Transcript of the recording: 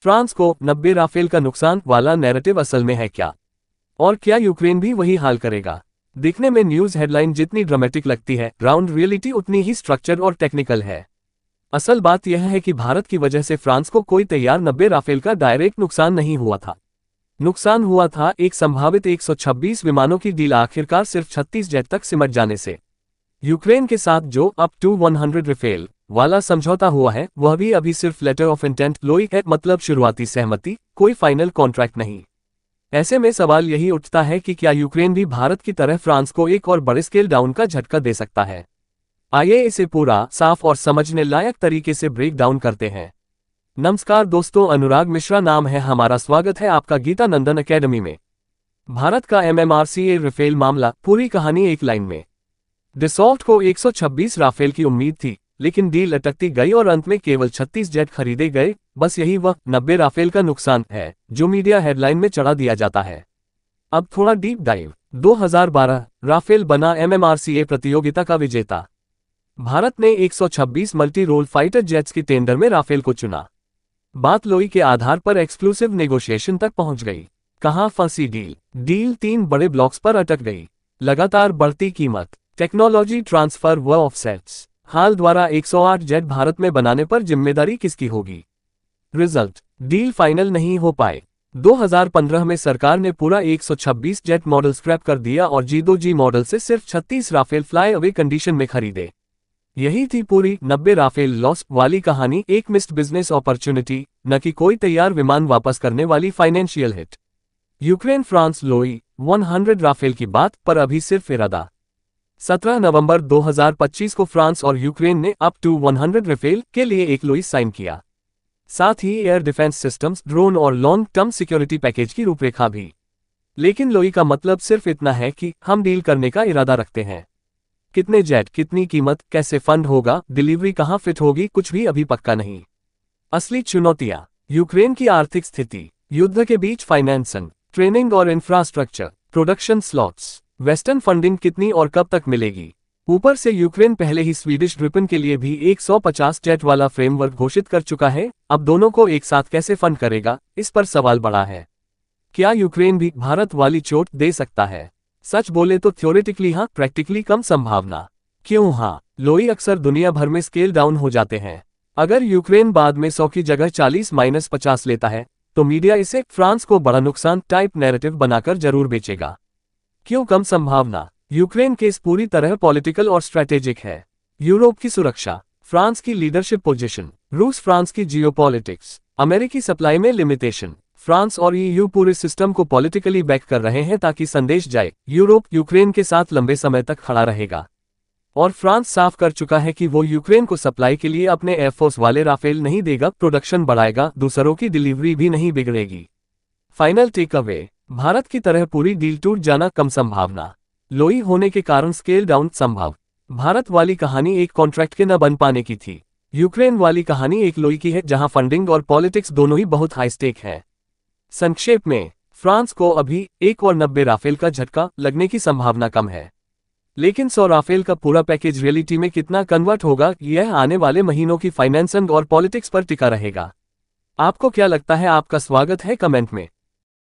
France को 90 Rafale का नुकसान वाला नैरेटिव असल में है क्या? और क्या यूक्रेन भी वही हाल करेगा? दिखने में न्यूज़ हेडलाइन जितनी ड्रामेटिक लगती है, ग्राउंड रियलिटी उतनी ही स्ट्रक्चर और टेक्निकल है। असल बात यह है कि भारत की वजह से फ्रांस को कोई तैयार 90 राफेल का डायरेक्ट नुकसान नहीं हुआ था। नुकसान हुआ था एक संभावित 126 विमानों की डील आखिरकार सिर्फ 36 जेट तक सिमट जाने से। यूक्रेन के साथ जो अप टू 100 राफेल वाला समझौता हुआ है, वह भी अभी सिर्फ लेटर ऑफ इंटेंट लोई है, मतलब शुरुआती सहमति, कोई फाइनल कॉन्ट्रैक्ट नहीं। ऐसे में सवाल यही उठता है कि क्या यूक्रेन भी भारत की तरह फ्रांस को एक और बड़े स्केल डाउन का झटका दे सकता है? आइए इसे पूरा, साफ और समझने लायक तरीके से ब्रेक डाउन करते हैं। नमस्कार दोस्तों, अनुराग मिश्रा नाम है हमारा। स्वागत है आपका गीता नंदन एकेडमी में। भारत का MMRCA राफेल मामला, पूरी कहानी एक लाइन में। डसॉल्ट को 126 राफेल की उम्मीद थी, लेकिन डील अटकती गई और अंत में केवल 36 जेट खरीदे गए। बस यही वह 90 राफेल का नुकसान है जो मीडिया हेडलाइन में चढ़ा दिया जाता है। अब थोड़ा डीप डाइव। 2012 राफेल बना MMRCA प्रतियोगिता का विजेता। भारत ने 126 मल्टी रोल फाइटर जेट्स की टेंडर में राफेल को चुना। बात लोई के आधार पर एक्सक्लूसिव नेगोशिएशन तक पहुंच गई। कहां फंसी डील? डील 3 बड़े ब्लॉक्स पर अटक गई। लगातार बढ़ती कीमत, टेक्नोलॉजी ट्रांसफर व ऑफसेट्स। हाल द्वारा 108 जेट भारत में बनाने पर जिम्मेदारी किसकी होगी? रिजल्ट, डील फाइनल नहीं हो पाए। 2015 में सरकार ने पूरा 126 जेट मॉडल स्क्रैप कर दिया और G2G मॉडल से सिर्फ 36 राफेल फ्लाई अवे कंडीशन में खरीदे। यही थी पूरी 90 राफेल लॉस वाली कहानी, एक मिस्ड बिजनेस अपॉर्चुनिटी, न कि कोई तैयार विमान वापस करने वाली फाइनेंशियल हिट। यूक्रेन फ्रांस लोई 100 राफेल की बात पर अभी सिर्फ इरादा। 17 नवंबर 2025 को फ्रांस और यूक्रेन ने अप टू 100 राफेल के लिए एक लोई साइन किया, साथ ही एयर डिफेंस सिस्टम्स, ड्रोन और लॉन्ग टर्म सिक्योरिटी पैकेज की रूपरेखा भी। लेकिन लोई का मतलब सिर्फ इतना है कि हम डील करने का इरादा रखते हैं। कितने जेट, कितनी कीमत, कैसे फंड होगा, डिलीवरी कहां फिट होगी, कुछ भी अभी पक्का नहीं। असली चुनौतियां, यूक्रेन की आर्थिक स्थिति, युद्ध के बीच फाइनेंसिंग, ट्रेनिंग और infrastructure, production slots, western funding कितनी और कब तक मिलेगी। ऊपर से यूक्रेन पहले ही स्वीडिश ग्रिपन के लिए भी 150 जेट वाला फ्रेमवर्क घोषित कर चुका है। अब दोनों को एक साथ कैसे फंड करेगा, इस पर सवाल बड़ा है। क्या यूक्रेन भी भारत वाली चोट दे सकता है? सच बोले तो थ्योरेटिकली हाँ, प्रैक्टिकली कम संभावना। क्यों हाँ? लोई अक्सर दुनिया भर में स्केल डाउन हो जाते हैं। अगर यूक्रेन बाद में 100 की जगह 40-50 लेता है, तो मीडिया इसे फ्रांस को बड़ा नुकसान टाइप नैरेटिव बनाकर जरूर बेचेगा। क्यों कम संभावना? यूक्रेन केस पूरी तरह पॉलिटिकल और स्ट्रैटेजिक है। यूरोप की सुरक्षा, फ्रांस की लीडरशिप पोजीशन, रूस फ्रांस की जियोपॉलिटिक्स, अमेरिकी सप्लाई में लिमिटेशन। फ्रांस और EU पूरे सिस्टम को पॉलिटिकली बैक कर रहे हैं ताकि संदेश जाए, यूरोप यूक्रेन के साथ लंबे समय तक खड़ा रहेगा। और फ्रांस साफ कर चुका है कि वो यूक्रेन को सप्लाई के लिए अपने एयरफोर्स वाले राफेल नहीं देगा, प्रोडक्शन बढ़ाएगा, दूसरों की डिलीवरी भी नहीं बिगड़ेगी। फाइनल टेक अवे, भारत की तरह पूरी डील टूट जाना कम संभावना। लोई होने के कारण स्केल डाउन संभव। भारत वाली कहानी एक कॉन्ट्रैक्ट के न बन पाने की थी। यूक्रेन वाली कहानी एक लोई की है, जहां फंडिंग और पॉलिटिक्स दोनों ही बहुत हाई स्टेक है। संक्षेप में, फ्रांस को अभी एक और 90 राफेल का झटका लगने की संभावना कम है, लेकिन 100 राफेल का पूरा पैकेज रियलिटी में कितना कन्वर्ट होगा, यह आने वाले महीनों की फाइनेंसिंग और पॉलिटिक्स पर टिका रहेगा। आपको क्या लगता है? आपका स्वागत है कमेंट में।